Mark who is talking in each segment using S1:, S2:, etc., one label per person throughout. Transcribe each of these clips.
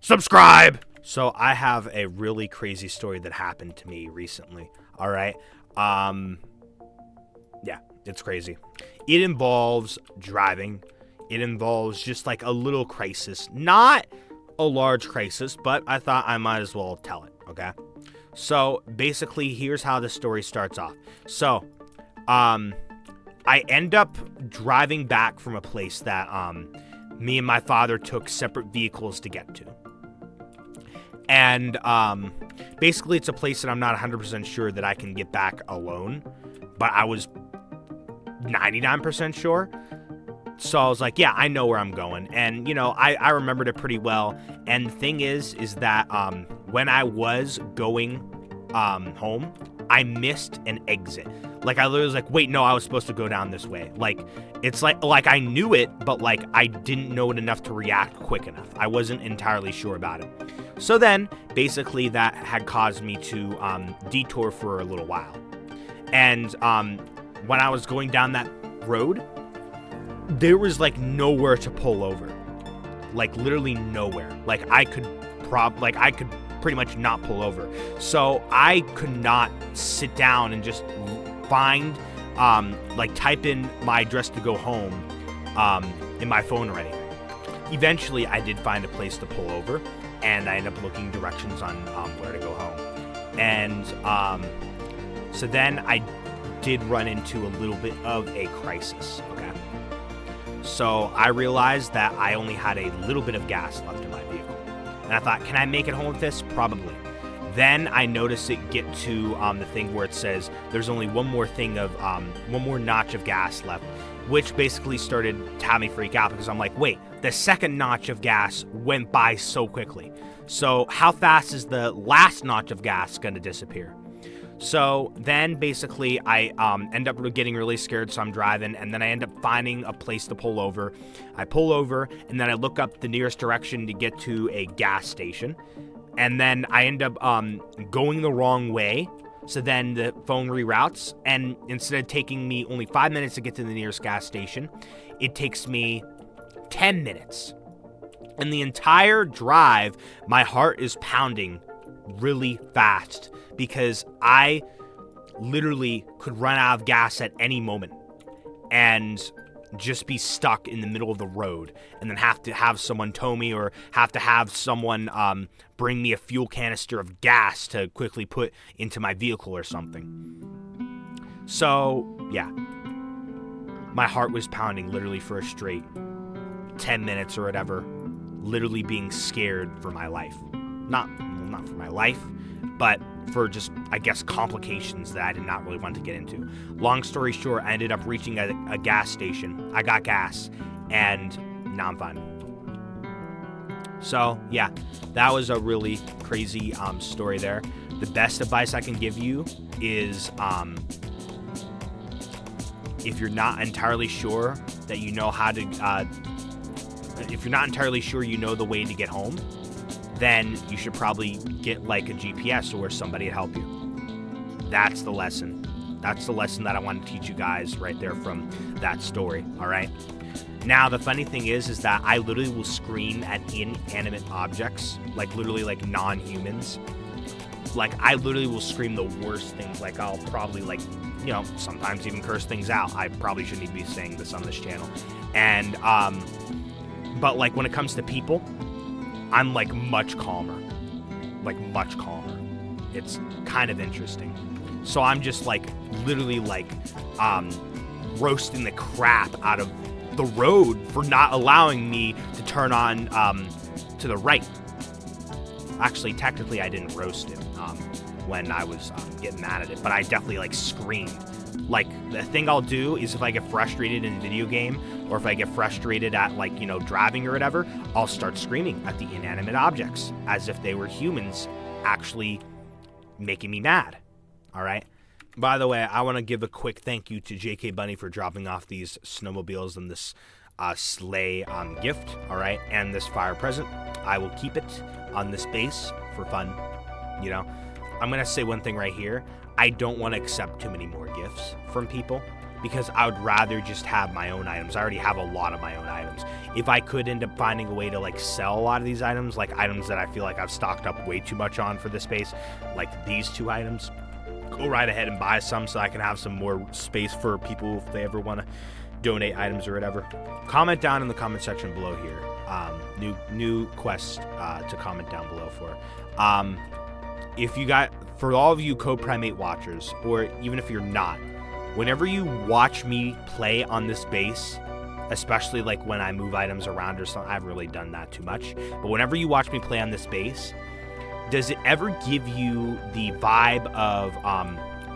S1: subscribe. So I have a really crazy story that happened to me recently. All right. Yeah, it's crazy. It involves driving. It involves just like a little crisis, not a large crisis, but I thought I might as well tell it. Okay. So basically, here's how the story starts off. So, I end up driving back from a place that me and my father took separate vehicles to get to. And basically, it's a place that I'm not 100% sure that I can get back alone, but I was 99% sure. So I was like, yeah, I know where I'm going. And, you know, I remembered it pretty well. And the thing is that when I was going home, I missed an exit. Like, I literally was like, wait, no, I was supposed to go down this way. Like, it's like I knew it, but, like, I didn't know it enough to react quick enough. I wasn't entirely sure about it. So then, basically, that had caused me to detour for a little while. And when I was going down that road, there was, like, nowhere to pull over. Like, literally nowhere. Like, I could pretty much not pull over. So I could not sit down and just find, like, type in my address to go home in my phone or anything. Eventually, I did find a place to pull over, and I ended up looking directions on where to go home. And so then I did run into a little bit of a crisis, okay? So I realized that I only had a little bit of gas left in my vehicle. And I thought, can I make it home with this? Probably. Then I noticed it get to the thing where it says there's only one more notch of gas left, which basically started to have me freak out because I'm like, wait, the second notch of gas went by so quickly. So how fast is the last notch of gas going to disappear? So then basically I end up getting really scared, so I'm driving, and then I end up finding a place to pull over. I pull over, and then I look up the nearest direction to get to a gas station, and then I end up going the wrong way, so then the phone reroutes, and instead of taking me only 5 minutes to get to the nearest gas station, it takes me 10 minutes. And the entire drive, my heart is pounding really fast because I literally could run out of gas at any moment and just be stuck in the middle of the road and then have to have someone tow me or have to have someone bring me a fuel canister of gas to quickly put into my vehicle or something. So, yeah. My heart was pounding literally for a straight 10 minutes or whatever, literally being scared for my life. Not for my life, but for just, I guess, complications that I did not really want to get into. Long story short, I ended up reaching a gas station. I got gas, and now I'm fine. So, yeah, that was a really crazy story there. The best advice I can give you is if you're not entirely sure that you know how to, if you're not entirely sure you know the way to get home, then you should probably get like a GPS or somebody to help you. That's the lesson. That's the lesson that I want to teach you guys right there from that story, all right? Now, the funny thing is that I literally will scream at inanimate objects, like literally like non-humans. Like, I literally will scream the worst things. Like, I'll probably, like, you know, sometimes even curse things out. I probably shouldn't even be saying this on this channel. And, but like when it comes to people, I'm like much calmer. Like much calmer. It's kind of interesting. So I'm just like literally like roasting the crap out of the road for not allowing me to turn on to the right. Actually, technically I didn't roast it when I was getting mad at it, but I definitely like screamed. Like, the thing I'll do is if I get frustrated in a video game, or if I get frustrated at, like, you know, driving or whatever, I'll start screaming at the inanimate objects as if they were humans actually making me mad. All right? By the way, I want to give a quick thank you to JK Bunny for dropping off these snowmobiles and this sleigh gift, all right, and this fire present. I will keep it on this base for fun, you know. I'm going to say one thing right here. I don't want to accept too many more gifts from people. because I would rather just have my own items. I already have a lot of my own items. If I could end up finding a way to like sell a lot of these items, like items that I feel like I've stocked up way too much on for this base, like these 2 items, go right ahead and buy some so I can have some more space for people if they ever want to donate items or whatever. Comment down in the comment section below here. New quest to comment down below for. If you got, for all of you Code Primate watchers, or even if you're not, whenever you watch me play on this base, especially like when I move items around or something, I haven't really done that too much, but whenever you watch me play on this base, does it ever give you the vibe of,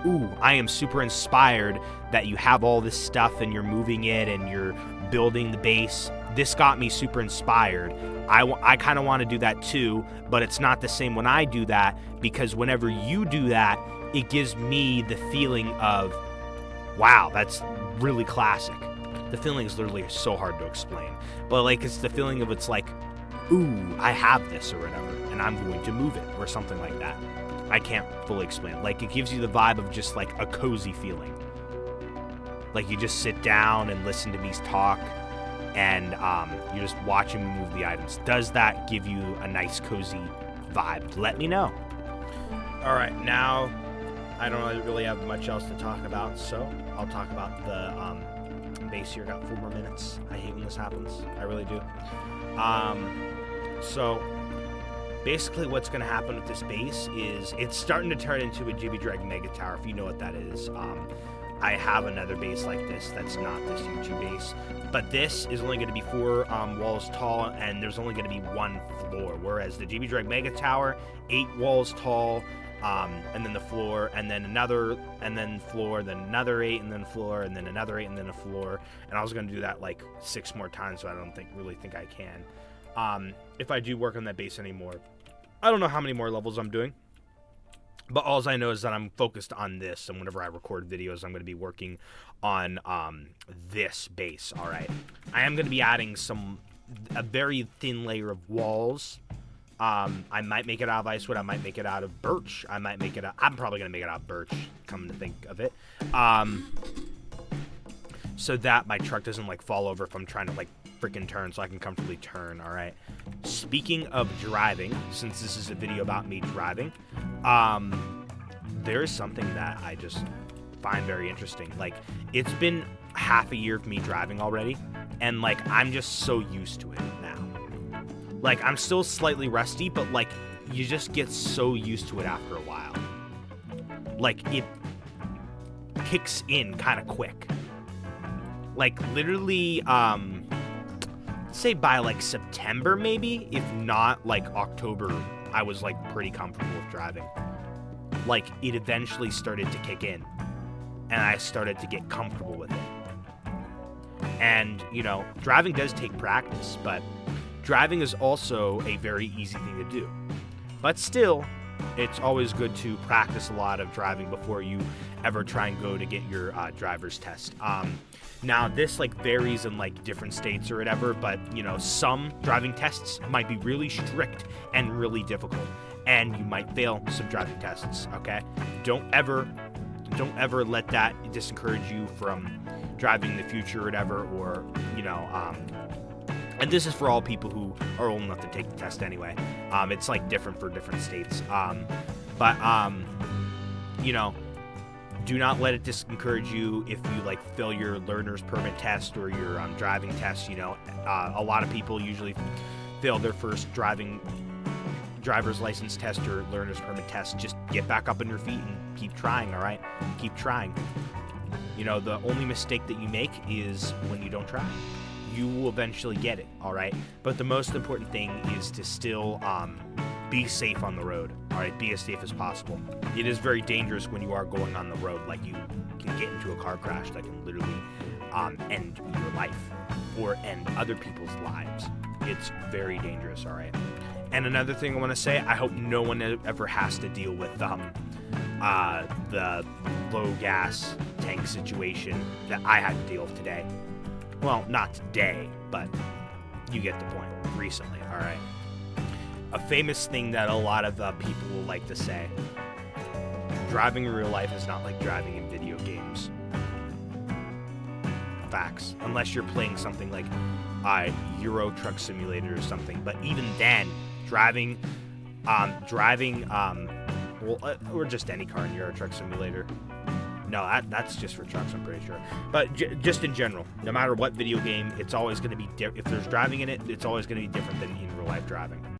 S1: ooh, I am super inspired that you have all this stuff and you're moving it and you're building the base? This got me super inspired. I kind of want to do that too, but it's not the same when I do that, because whenever you do that, it gives me the feeling of, wow, that's really classic. The feeling is literally so hard to explain, but like it's the feeling of, it's like, ooh, I have this or whatever, and I'm going to move it or something like that. I can't fully explain it. Like, it gives you the vibe of just like a cozy feeling. Like you just sit down and listen to me talk, and you're just watching me move the items. Does that give you a nice cozy vibe? Let me know. All right, now I don't really have much else to talk about, so I'll talk about the base here. Got 4 more minutes. I hate when this happens. I really do. So basically what's going to happen with this base is it's starting to turn into a Jibby Drag Mega Tower, if you know what that is. I have another base like this that's not this YouTube base, but this is only going to be 4 walls tall, and there's only going to be 1 floor, whereas the Jibby Drag Mega Tower, 8 walls tall, and then the floor, and then another, and then floor, then another 8, and then floor, and then another 8, and then a floor. And I was going to do that like 6 more times, so I don't really think I can. If I do work on that base anymore, I don't know how many more levels I'm doing, but all I know is that I'm focused on this, and whenever I record videos, I'm going to be working on this base. All right, I am going to be adding a very thin layer of walls. I might make it out of icewood. I might make it out of birch. I'm probably going to make it out of birch, come to think of it. So that my truck doesn't like fall over if I'm trying to like freaking turn, so I can comfortably turn. All right. Speaking of driving, since this is a video about me driving, there is something that I just find very interesting. Like, it's been half a year of me driving already, and like I'm just so used to it now. Like, I'm still slightly rusty, but like you just get so used to it after a while. Like, it kicks in kind of quick. Like, literally, say by like September maybe, if not like October, I was like pretty comfortable with driving. Like, it eventually started to kick in, and I started to get comfortable with it. And, you know, driving does take practice, but driving is also a very easy thing to do. But still, it's always good to practice a lot of driving before you ever try and go to get your driver's test. Now, this like varies in like different states or whatever, but you know, some driving tests might be really strict and really difficult, and you might fail some driving tests. Okay, don't ever let that discourage you from driving in the future or whatever, or you know, and this is for all people who are old enough to take the test anyway. It's like different for different states, but you know, do not let it discourage you if you like fail your learner's permit test or your driving test. You know, a lot of people usually fail their first driver's license test or learner's permit test. Just get back up on your feet and keep trying. All right, keep trying. You know, the only mistake that you make is when you don't try. You will eventually get it. All right, but the most important thing is to still be safe on the road. All right, be as safe as possible. It is very dangerous when you are going on the road. Like, you can get into a car crash that can literally end your life or end other people's lives. It's very dangerous. All right. And another thing I want to say, I hope no one ever has to deal with the low gas tank situation that I had to deal with today. Well, not today, but you get the point. Recently. All right. A famous thing that a lot of people will like to say: driving in real life is not like driving in video games. Facts. Unless you're playing something like Euro Truck Simulator or something. But even then, driving, or just any car in Euro Truck Simulator. No, that's just for trucks, I'm pretty sure. But just in general, no matter what video game, it's always going to be if there's driving in it, it's always going to be different than in real life driving.